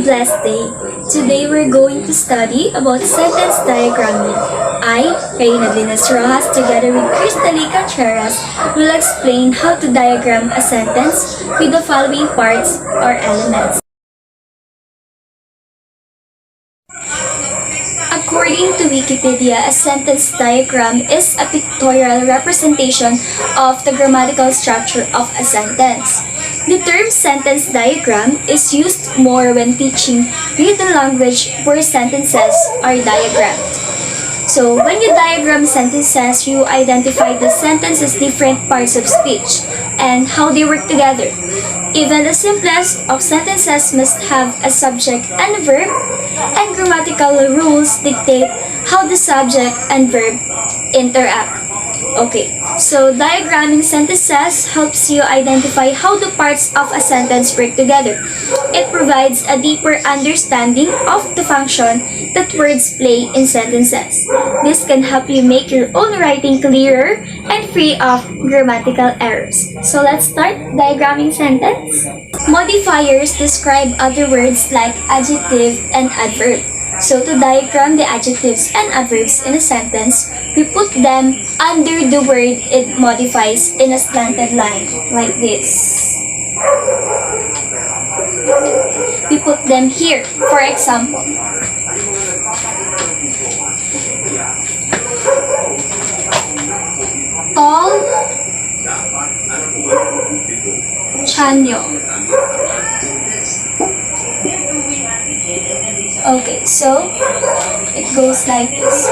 blessed day. Today we're going to study about sentence diagramming. I, Ms.Roxas, together with Ms.Canteras, will explain how to diagram a sentence with the following parts or elements. According to Wikipedia, a sentence diagram is a pictorial representation of the grammatical structure of a sentence. The term sentence diagram is used more when teaching written language where sentences are diagrammed. So, when you diagram sentences, you identify the sentence's different parts of speech and how they work together. Even the simplest of sentences must have a subject and a verb, and grammatical rules dictate how the subject and verb interact. Okay, so diagramming sentences helps you identify how the parts of a sentence work together. It provides a deeper understanding of the function that words play in sentences. This can help you make your own writing clearer and free of grammatical errors. So let's start diagramming sentence. Modifiers describe other words like adjective and adverb. So to diagram the adjectives and adverbs in a sentence, we put them under the word it modifies in a slanted line, like this. We put them here, for example. Tall, Chanyo. Okay, so it goes like this.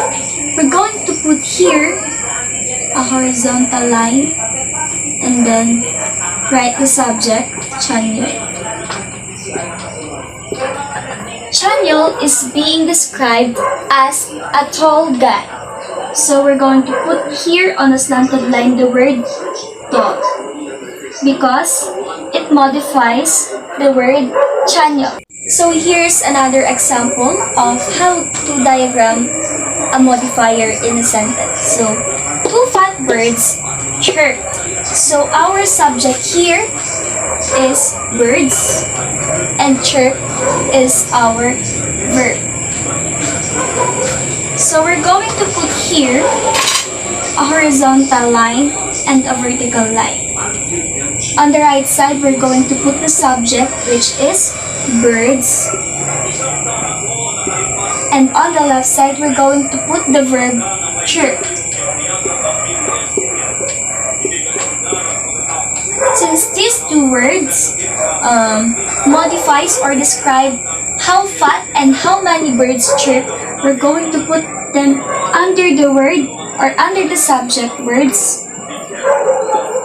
We're going to put here a horizontal line and then write the subject, Chanyo. Chanyo is being described as a tall guy. So we're going to put here on a slanted line the word tall because it modifies the word Chanyo. So here's another example of how to diagram a modifier in a sentence. So, two fat birds chirped. So our subject here is birds and chirp is our verb. So we're going to put here a horizontal line and a vertical line. On the right side, we're going to put the subject, which is birds. And on the left side, we're going to put the verb chirp. Since these two words modifies or describe how fat and how many birds chirp, we're going to put them under the word or under the subject words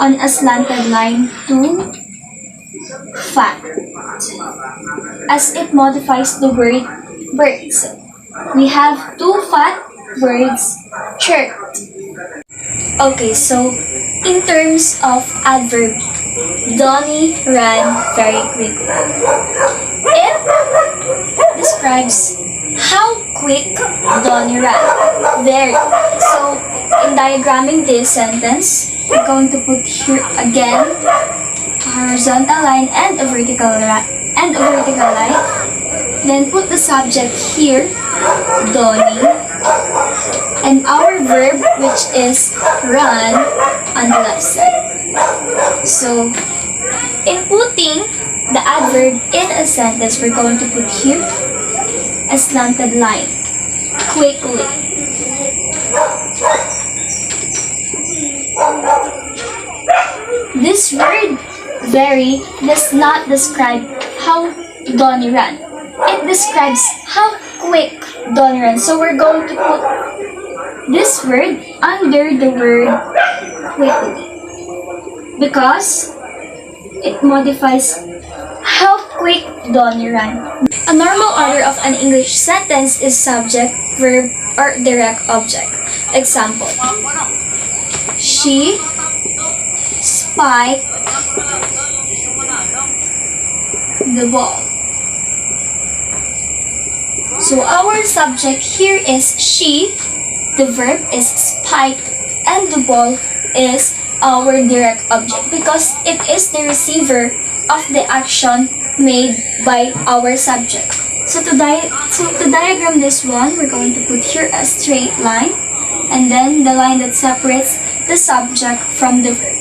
on a slanted line to fat, as it modifies the word birds. We have two fat birds chirped. Okay, so in terms of adverb, Donnie ran very quickly. It describes how quick Donnie ran. Very. So, in diagramming this sentence, we're going to put here again a horizontal line and a vertical line. Then put the subject here, Donnie, and our verb, which is run, on the left side. So, in putting the adverb in a sentence, we're going to put here a slanted line, quickly. This word, very, does not describe how Donnie ran. It describes how quick Donnie ran. So we're going to put this word under the word quickly because it modifies how quick Donnie ran. A normal order of an English sentence is subject, verb, or direct object. Example: she spiked the ball. So our subject here is she, the verb is spiked, and the ball is our direct object because it is the receiver of the action made by our subject. So to diagram this one, we're going to put here a straight line and then the line that separates the subject from the verb.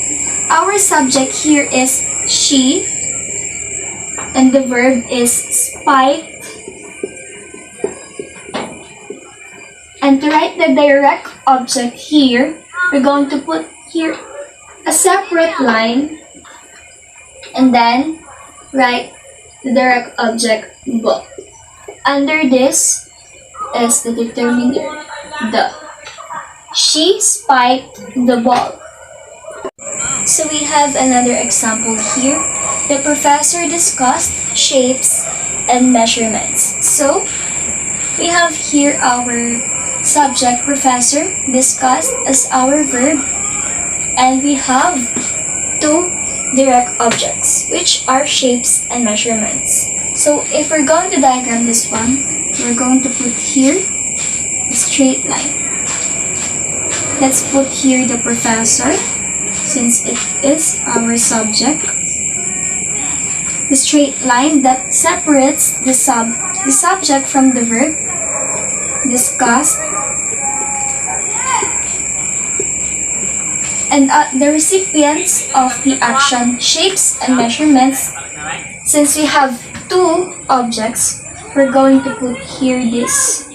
Our subject here is she and the verb is spiked. And to write the direct object here, we're going to put here a separate line and then write the direct object book. Under this is the determiner, the. She spiked the ball. So we have another example here. The professor discussed shapes and measurements. So we have here our subject professor discussed as our verb, and we have two direct objects which are shapes and measurements. So if we're going to diagram this one, we're going to put here a straight line. Let's put here the professor since it is our subject. The straight line that separates the subject from the verb discussed, and the recipients of the action shapes and measurements. Since we have two objects, we're going to put here this.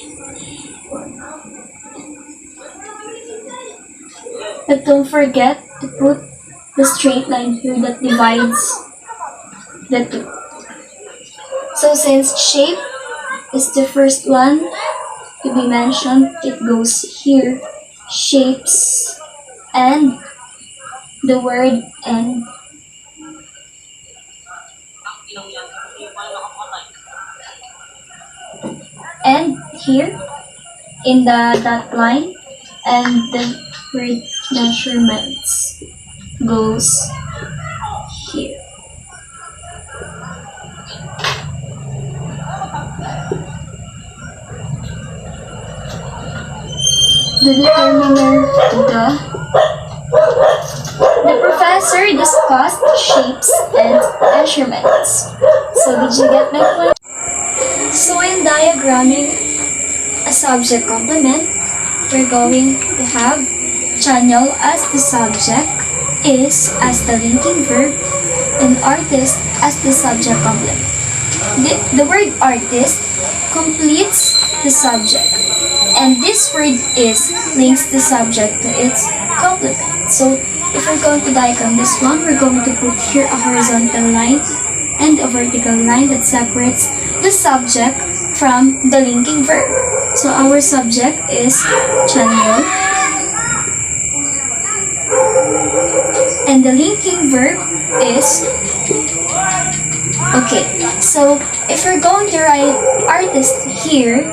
But don't forget to put the straight line here that divides the two. So since shape is the first one to be mentioned, it goes here, shapes, and the word and. And here in the dot line, and the word measurements goes here. The determiner, the professor discussed shapes and measurements. So did you get my point? So in diagramming a subject complement, we're going to have channel as the subject, is as the linking verb, and artist as the subject complement. The word artist completes the subject, and this word is links the subject to its complement. So if we're going to diagram this one, we're going to put here a horizontal line and a vertical line that separates the subject from the linking verb. So our subject is channel, and the linking verb is. Okay, so if we're going to write artist here,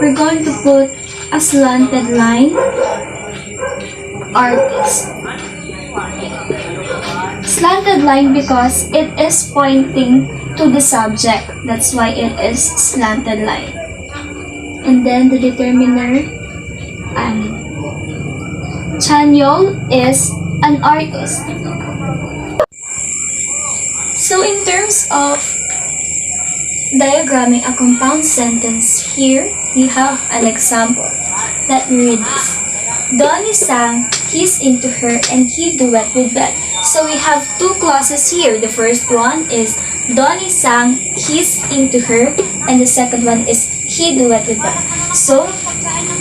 we're going to put a slanted line, artist. Slanted line because it is pointing to the subject. That's why it is slanted line. And then the determiner, Chanyol is an artist. So in terms of diagramming a compound sentence here, we have an example. Let me read this. Donnie sang he's into her and he duet with Beth. So we have two clauses here. The first one is Donnie sang he's into her, and the second one is he duet with Beth. So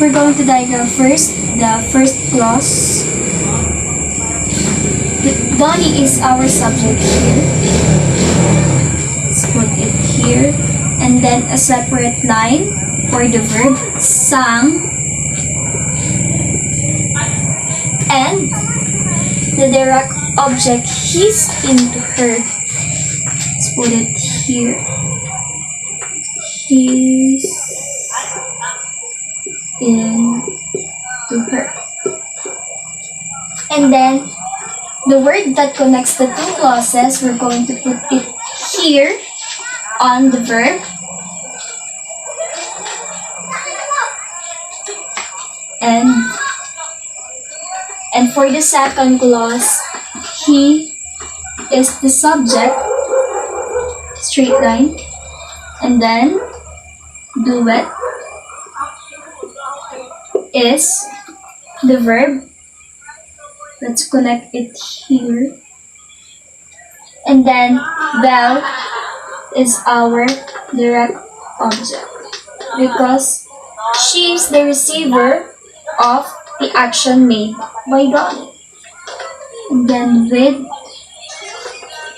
we're going to diagram first the first clause. Donnie is our subject here. Let's put it here. And then a separate line for the verb sang. And the direct object he's into her. Let's put it here. He's into her. And then the word that connects the two clauses, we're going to put it here on the verb. And for the second clause, he is the subject, straight line. And then duet is the verb. Let's connect it here. And then bell is our direct object because she is the receiver of the action made by Donnie. And then with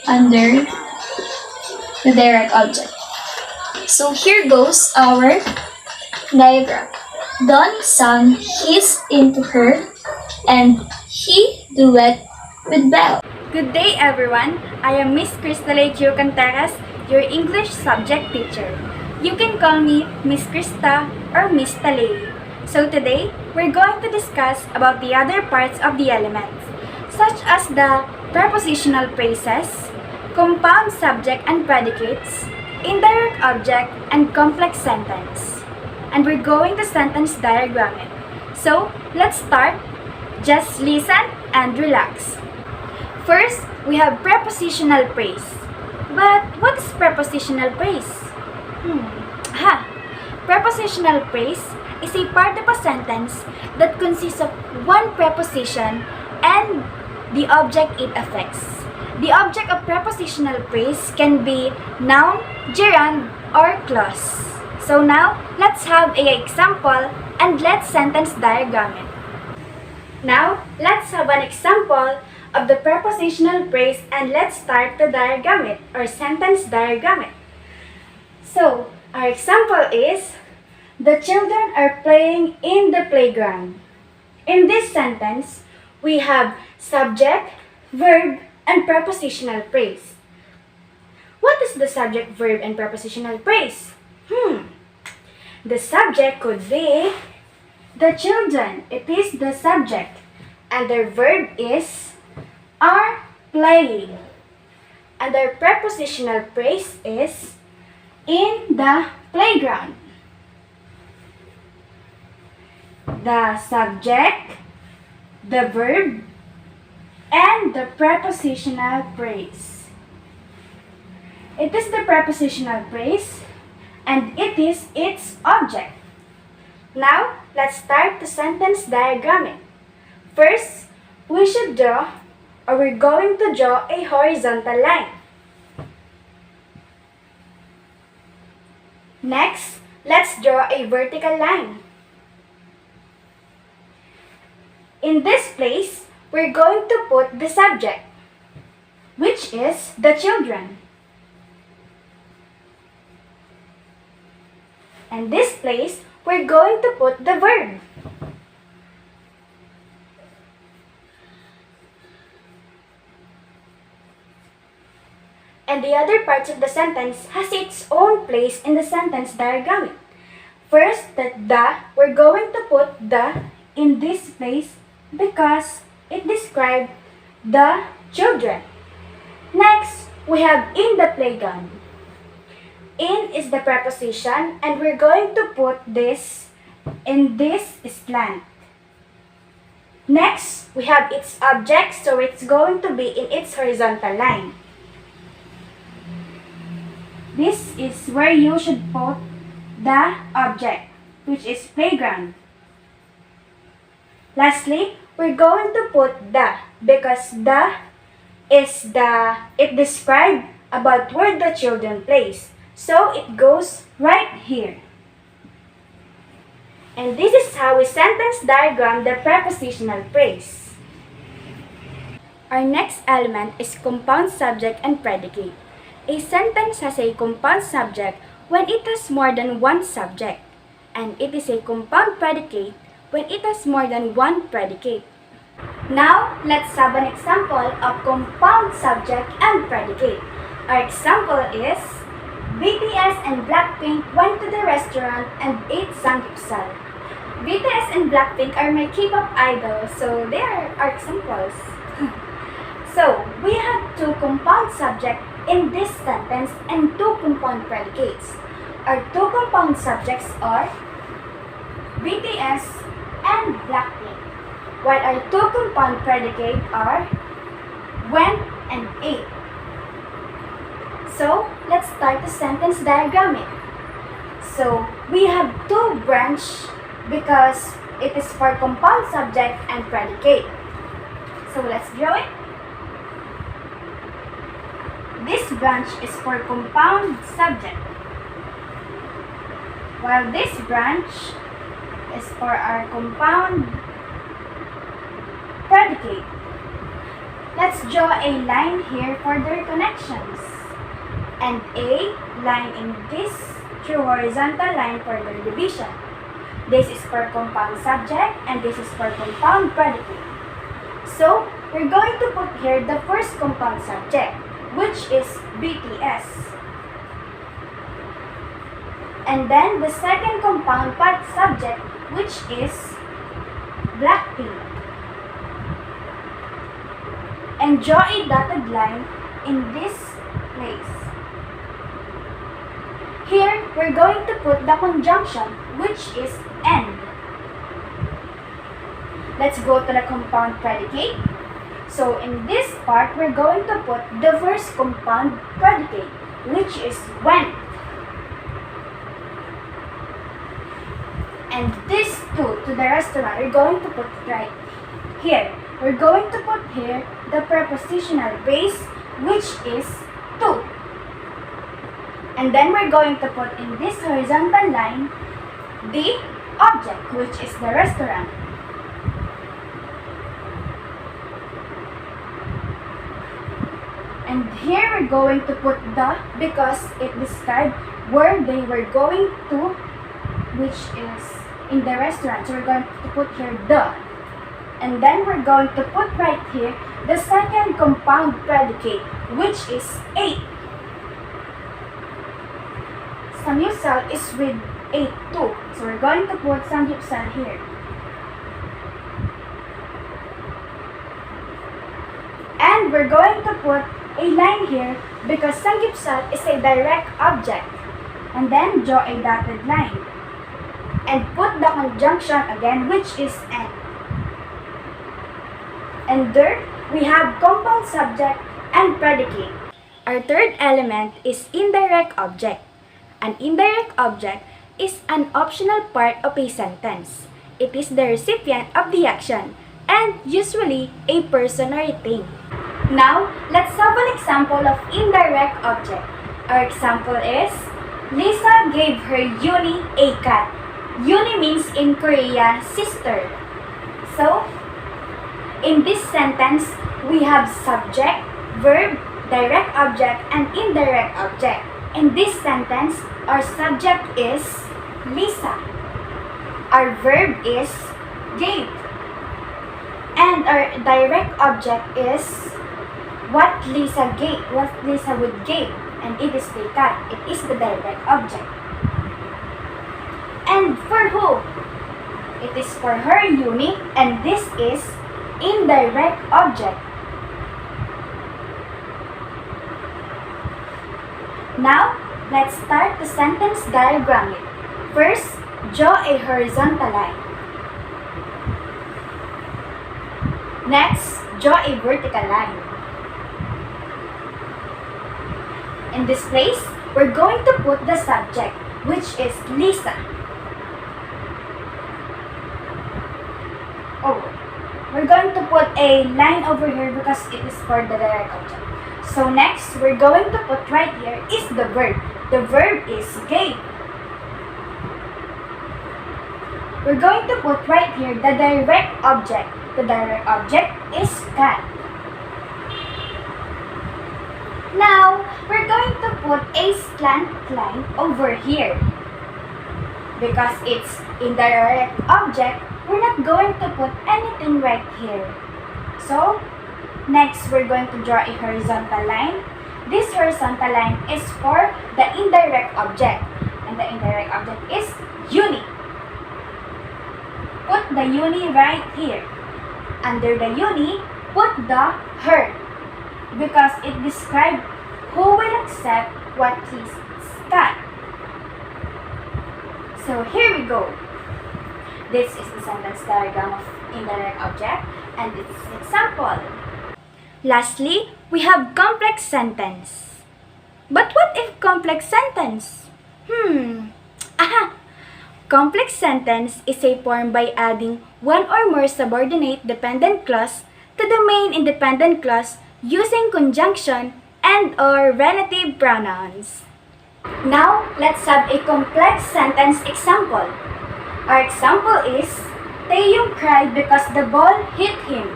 under the direct object. So here goes our diagram. Don sang his into her and he duet with Belle. Good day everyone, I am Ms.Canteras, your English subject teacher. You can call me Miss Krista or Miss Talay. So today, we're going to discuss about the other parts of the elements, such as the prepositional phrases, compound subject and predicates, indirect object, and complex sentence. And we're going to sentence diagram it. So, let's start. Just listen and relax. First, we have prepositional phrase. But what is prepositional phrase? Prepositional phrase is a part of a sentence that consists of one preposition and the object it affects. The object of prepositional phrase can be noun, gerund, or clause. So now, let's have an example and let's sentence diagram it. Now, let's have an example of the prepositional phrase and let's start to diagram it or sentence diagram it. So, our example is, the children are playing in the playground. In this sentence, we have subject, verb, and prepositional phrase. What is the subject, verb, and prepositional phrase? The subject could be the children. It is the subject. And their verb is are playing. And their prepositional phrase is in the playground. The subject, the verb, and the prepositional phrase. It is the prepositional phrase and it is its object. Now, let's start the sentence diagramming. First, we should draw, or we're going to draw a horizontal line. Next, let's draw a vertical line. In this place, we're going to put the subject, which is the children. And this place, we're going to put the verb. And the other parts of the sentence has its own place in the sentence diagram. First, we're going to put the in this place because it describes the children. Next, we have in the playground. In is the preposition and we're going to put this in this slant. Next, we have its object, so it's going to be in its horizontal line. This is where you should put the object, which is playground. Lastly, we're going to put the because it describes about where the children plays. So it goes right here. And this is how we sentence diagram the prepositional phrase. Our next element is compound subject and predicate. A sentence has a compound subject when it has more than one subject, and it is a compound predicate when it has more than one predicate. Now, let's have an example of compound subject and predicate. Our example is, BTS and Blackpink went to the restaurant and ate samgyeopsal. BTS and Blackpink are my K-pop idols, so they are our examples. So, we have two compound subjects in this sentence and two compound predicates. Our two compound subjects are BTS and Blackpink, while our two compound predicates are went and ate. So, let's start to sentence diagram it. So, we have two branch because it is for compound subject and predicate. So, let's draw it. This branch is for compound subject, while this branch is for our compound predicate. Let's draw a line here for their connections, and a line in this through horizontal line for their division. This is for compound subject and this is for compound predicate. So, we're going to put here the first compound subject, which is BTS. And then the second compound subject, which is Blackpink. And draw a dotted line in this place. Here, we're going to put the conjunction, which is and. Let's go to the compound predicate. So, in this part, we're going to put the first compound predicate, which is went. And this to the restaurant, we're going to put right here. We're going to put here the prepositional phrase, which is to. And then we're going to put in this horizontal line the object, which is the restaurant. And here we're going to put the, because it described where they were going to, which is in the restaurant. So we're going to put here the. And then we're going to put right here the second compound predicate, which is ate. Samgyeopsal is with ate too. So we're going to put samgyeopsal here. And we're going to put a line here because samgyeopsal is a direct object. And then draw a dotted line. And put the conjunction again, which is and. And third, we have compound subject and predicate. Our third element is indirect object. An indirect object is an optional part of a sentence. It is the recipient of the action and usually a person or a thing. Now, let's have an example of indirect object. Our example is, Lisa gave her Yuni a cat. Yuni means in Korea, sister. So, in this sentence, we have subject, verb, direct object, and indirect object. In this sentence, our subject is Lisa. Our verb is gave. And our direct object is what Lisa gave, what Lisa would give. And it is the cat. It is the direct object. And for who? It is for her, Yuni, and this is indirect object. Now, let's start the sentence diagram it. First, draw a horizontal line. Next, draw a vertical line. In this place, we're going to put the subject, which is Lisa. Oh, we're going to put a line over here because it is for the direct object. So next, we're going to put right here is the verb. The verb is gave. We're going to put right here the direct object. The direct object is cat. Now, we're going to put a slant line over here. Because it's indirect object, we're not going to put anything right here. So, next, we're going to draw a horizontal line. This horizontal line is for the indirect object. And the indirect object is Yuni. Put the Yuni right here. Under the Yuni, put the her. Because it describes who will accept what he's got. So here we go. This is the sentence diagram of indirect object and its example. Lastly, we have complex sentence. But what if complex sentence? Aha! Complex sentence is a form by adding one or more subordinate dependent clause to the main independent clause using conjunction and/or relative pronouns. Now, let's have a complex sentence example. Our example is, Taeyong cried because the ball hit him.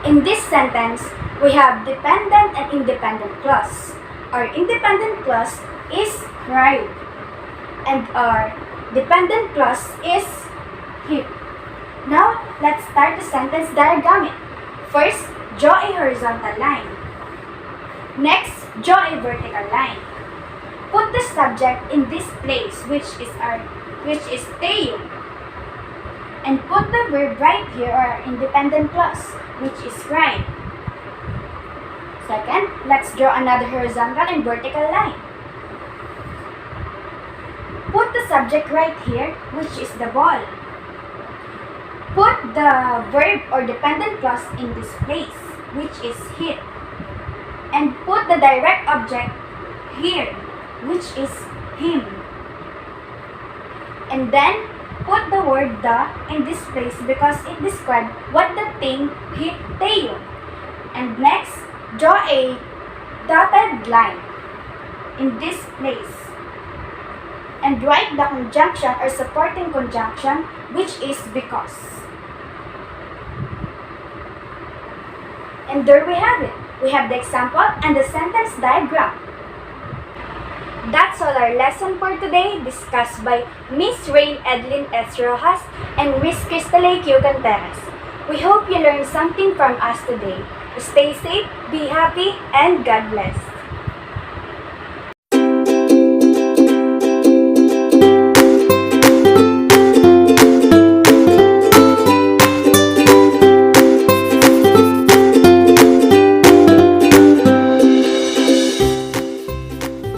In this sentence, we have dependent and independent clause. Our independent clause is cried, and our dependent clause is hit. Now, let's start the sentence diagramming. First, draw a horizontal line. Next, draw a vertical line. Put the subject in this place, which is Taeyong. And put the verb right here, or our independent clause, which is cried. Second, let's draw another horizontal and vertical line. Put the subject right here, which is the ball. Put the verb or dependent clause in this place, which is hit. And put the direct object here, which is him. And then put the word the in this place because it describes what the thing hit Taeyong. And next, draw a dotted line in this place. And write the conjunction or supporting conjunction, which is because. And there we have it. We have the example and the sentence diagram. That's all our lesson for today, discussed by Ms. Rain Edlin S. Rojas and Ms. Q.Canteras. We hope you learned something from us today. Stay safe, be happy, and God bless.